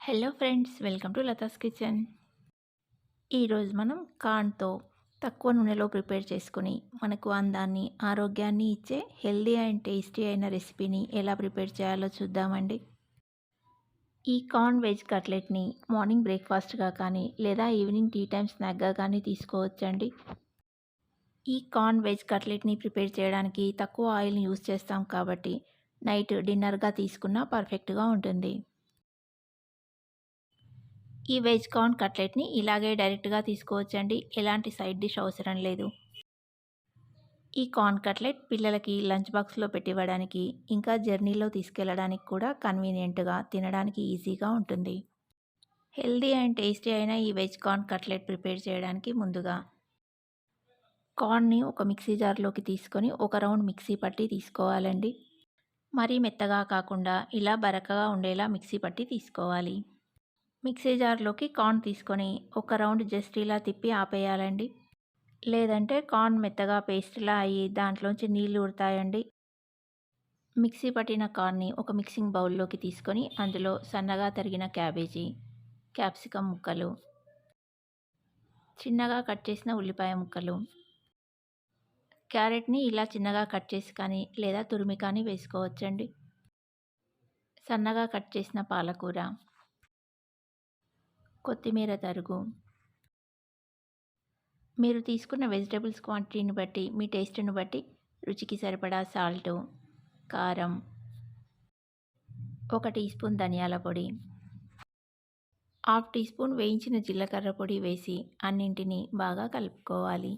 Hello friends, welcome to Latha's kitchen. ఈరోజు మనం కార్న్తో తక్కువ నూనెలో ప్రిపేర్ చేసుకుని మనకు అందాన్ని ఆరోగ్యాన్ని ఇచ్చే హెల్దీ అండ్ టేస్టీ అయిన రెసిపీని ఎలా ప్రిపేర్ చేయాలో చూద్దామండి. ఈ కార్న్ వెజ్ కట్లెట్ని మార్నింగ్ బ్రేక్ఫాస్ట్గా కానీ లేదా ఈవినింగ్ టీ టైమ్ స్నాక్గా కానీ తీసుకోవచ్చండి. ఈ కార్న్ వెజ్ కట్లెట్ని ప్రిపేర్ చేయడానికి తక్కువ ఆయిల్ని యూస్ చేస్తాం కాబట్టి నైట్ డిన్నర్గా తీసుకున్నా పర్ఫెక్ట్గా ఉంటుంది. ఈ వెజ్ కార్న్ కట్లెట్ని ఇలాగే డైరెక్ట్గా తీసుకోవచ్చండి. ఎలాంటి సైడ్ డిష్ అవసరం లేదు. ఈ కార్న్ కట్లెట్ పిల్లలకి లంచ్ బాక్స్లో పెట్టివ్వడానికి ఇంకా జర్నీలో తీసుకెళ్ళడానికి కూడా కన్వీనియంట్గా, తినడానికి ఈజీగా ఉంటుంది. హెల్దీ అండ్ టేస్టీ అయిన ఈ వెజ్ కార్న్ కట్లెట్ ప్రిపేర్ చేయడానికి ముందుగా కార్న్ని ఒక మిక్సీ జార్లోకి తీసుకొని ఒక రౌండ్ మిక్సీ పట్టి తీసుకోవాలండి. మరీ మెత్తగా కాకుండా ఇలా బరకగా ఉండేలా మిక్సీ పట్టి తీసుకోవాలి. మిక్సీ జార్లోకి కార్న్ తీసుకొని ఒక రౌండ్ జస్ట్ ఇలా తిప్పి ఆపేయాలండి. లేదంటే కార్న్ మెత్తగా పేస్ట్లా అయ్యి దాంట్లోంచి నీళ్లు ఊరుతాయండి. మిక్సీ పట్టిన కార్న్ని ఒక మిక్సింగ్ బౌల్లోకి తీసుకొని అందులో సన్నగా తరిగిన క్యాబేజీ, క్యాప్సికమ్ ముక్కలు, చిన్నగా కట్ చేసిన ఉల్లిపాయ ముక్కలు, క్యారెట్ని ఇలా చిన్నగా కట్ చేసి కానీ లేదా తురిమి కానీ వేసుకోవచ్చండి. సన్నగా కట్ చేసిన పాలకూర, కొత్తిమీర తరుగు, మీరు తీసుకున్న వెజిటేబుల్స్ క్వాంటిటీని బట్టి మీ టేస్ట్ని బట్టి రుచికి సరిపడా సాల్టు, కారం, 1 టీ స్పూన్ ధనియాల పొడి, హాఫ్ టీ స్పూన్ వేయించిన జీలకర్ర పొడి వేసి అన్నింటినీ బాగా కలుపుకోవాలి.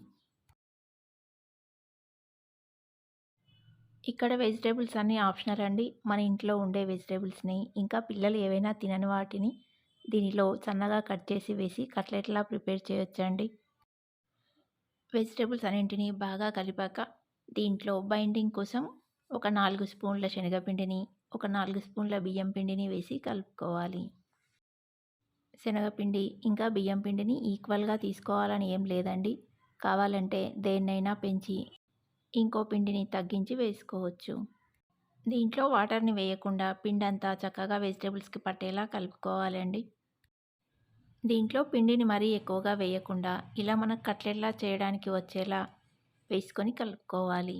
ఇక్కడ వెజిటేబుల్స్ అన్నీ ఆప్షనల్ అండి. మన ఇంట్లో ఉండే వెజిటేబుల్స్ని ఇంకా పిల్లలు ఏవైనా తినని వాటిని దీనిలో సన్నగా కట్ చేసి వేసి కట్లెట్లా ప్రిపేర్ చేయొచ్చండి. వెజిటేబుల్స్ అన్నింటినీ బాగా కలిపాక దీంట్లో బైండింగ్ కోసం ఒక 4 స్పూన్ల శనగపిండిని, ఒక 4 స్పూన్ల బియ్యం పిండిని వేసి కలుపుకోవాలి. శనగపిండి ఇంకా బియ్యం పిండిని ఈక్వల్గా తీసుకోవాలని ఏం లేదండి. కావాలంటే దేన్నైనా పెంచి ఇంకో పిండిని తగ్గించి వేసుకోవచ్చు. దీంట్లో వాటర్ని వేయకుండా పిండంతా చక్కగా వెజిటేబుల్స్కి పట్టేలా కలుపుకోవాలండి. దీంట్లో పిండిని మరీ ఎక్కువగా వేయకుండా ఇలా మనకు కట్లెట్లా చేయడానికి వచ్చేలా వేసుకొని కలుపుకోవాలి.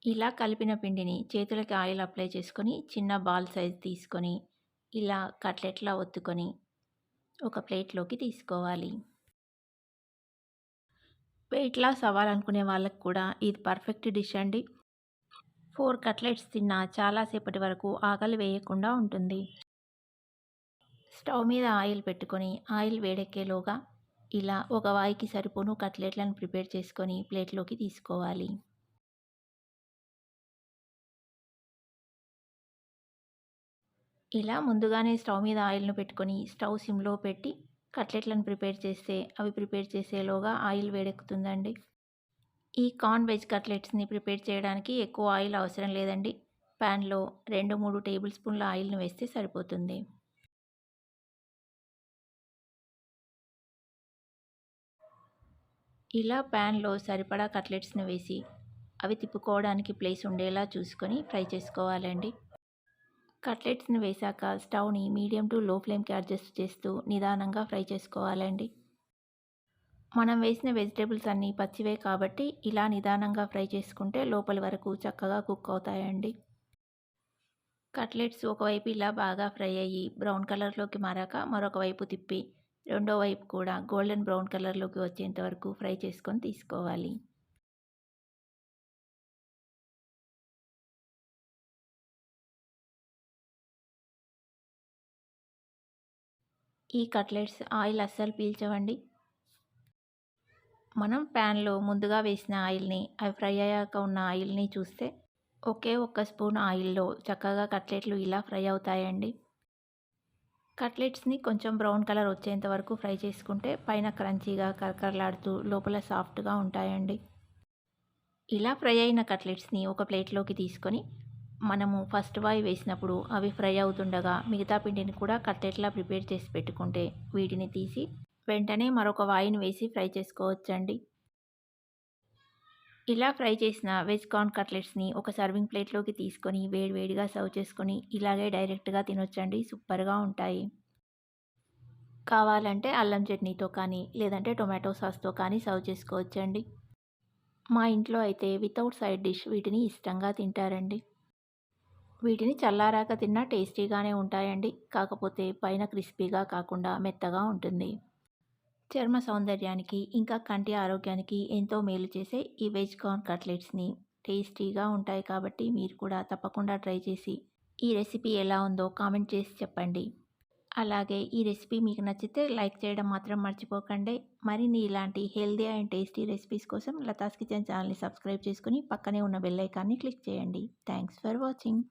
ఇలా కలిపిన పిండిని చేతులకి ఆయిల్ అప్లై చేసుకొని చిన్న బాల్ సైజ్ తీసుకొని ఇలా కట్లెట్లా ఒత్తుకొని ఒక ప్లేట్లోకి తీసుకోవాలి. వెయిట్ లాస్ అవ్వాలనుకునే వాళ్ళకి కూడా ఇది పర్ఫెక్ట్ డిష్ అండి. 4 కట్లెట్స్ తిన్నా చాలాసేపటి వరకు ఆకలి వేయకుండా ఉంటుంది. స్టవ్ మీద ఆయిల్ పెట్టుకొని ఆయిల్ వేడెక్కేలోగా ఇలా ఒక వాయికి సరిపోను కట్లెట్లను ప్రిపేర్ చేసుకొని ప్లేట్లోకి తీసుకోవాలి. ఇలా ముందుగానే స్టవ్ మీద ఆయిల్ను పెట్టుకొని స్టవ్ సిమ్లో పెట్టి కట్లెట్లను ప్రిపేర్ చేస్తే అవి ప్రిపేర్ చేసేలోగా ఆయిల్ వేడెక్కుతుందండి. ఈ కార్న్ వెజ్ కట్లెట్స్ని ప్రిపేర్ చేయడానికి ఎక్కువ ఆయిల్ అవసరం లేదండి. ప్యాన్లో 2-3 టేబుల్ స్పూన్ల ఆయిల్ని వేస్తే సరిపోతుంది. ఇలా ప్యాన్లో సరిపడా కట్లెట్స్ని వేసి అవి తిప్పుకోవడానికి ప్లేస్ ఉండేలా చూసుకొని ఫ్రై చేసుకోవాలండి. కట్లెట్స్ని వేశాక స్టవ్ని మీడియం టు లో ఫ్లేమ్కి అడ్జస్ట్ చేస్తూ నిదానంగా ఫ్రై చేసుకోవాలండి. మనం వేసిన వెజిటేబుల్స్ అన్నీ పచ్చివే కాబట్టి ఇలా నిదానంగా ఫ్రై చేసుకుంటే లోపలి వరకు చక్కగా కుక్ అవుతాయండి. కట్లెట్స్ ఒకవైపు ఇలా బాగా ఫ్రై అయ్యి బ్రౌన్ కలర్లోకి మారాక మరొక వైపు తిప్పి రెండో వైపు కూడా గోల్డెన్ బ్రౌన్ కలర్లోకి వచ్చేంత వరకు ఫ్రై చేసుకొని తీసుకోవాలి. ఈ కట్లెట్స్ ఆయిల్ అస్సలు పీల్చవండి. మనం ప్యాన్లో ముందుగా వేసిన ఆయిల్ని అవి ఫ్రై అయ్యాక ఉన్న ఆయిల్ని చూస్తే ఒకే ఒక్క స్పూన్ ఆయిల్లో చక్కగా కట్లెట్లు ఇలా ఫ్రై అవుతాయండి. కట్లెట్స్ని కొంచెం బ్రౌన్ కలర్ వచ్చేంత వరకు ఫ్రై చేసుకుంటే పైన క్రంచీగా కరకరలాడుతూ లోపల సాఫ్ట్గా ఉంటాయండి. ఇలా ఫ్రై అయిన కట్లెట్స్ని ఒక ప్లేట్లోకి తీసుకొని మనము ఫస్ట్ వాయి వేసినప్పుడు అవి ఫ్రై అవుతుండగా మిగతా పిండిని కూడా కట్లెట్లా ప్రిపేర్ చేసి పెట్టుకుంటే వీటిని తీసి వెంటనే మరొక వాయిని వేసి ఫ్రై చేసుకోవచ్చండి. ఇలా ఫ్రై చేసిన వెజ్ కార్న్ కట్లెట్స్ని ఒక సర్వింగ్ ప్లేట్లోకి తీసుకొని వేడివేడిగా సర్వ్ చేసుకొని ఇలాగే డైరెక్ట్గా తినొచ్చండి. సూపర్గా ఉంటాయి. కావాలంటే అల్లం చట్నీతో కానీ, లేదంటే టొమాటో సాస్‌తో కానీ సర్వ్ చేసుకోవచ్చండి. మా ఇంట్లో అయితే వితౌట్ సైడ్ డిష్ వీటిని ఇష్టంగా తింటారండి. వీటిని చల్లారాక తిన్నా టేస్టీగానే ఉంటాయండి. కాకపోతే పైన క్రిస్పీగా కాకుండా మెత్తగా ఉంటుంది. చర్మ సౌందర్యానికి, ఇంకా కంటి ఆరోగ్యానికి ఎంతో మేలు చేసే ఈ వెజ్ కార్న్ కట్లెట్స్‌ని టేస్టీగా ఉంటాయి కాబట్టి మీరు కూడా తప్పకుండా ట్రై చేసి ఈ రెసిపీ ఎలా ఉందో కామెంట్ చేసి చెప్పండి. అలాగే ఈ రెసిపీ మీకు నచ్చితే లైక్ చేయడం మాత్రం మర్చిపోకండి. మరిన్ని ఇలాంటి హెల్తీ అండ్ టేస్టీ రెసిపీస్ కోసం లతాస్ కిచెన్ ఛానల్‌ని సబ్స్క్రైబ్ చేసుకొని పక్కనే ఉన్న బెల్ ఐకాన్‌ని క్లిక్ చేయండి. Thanks for watching.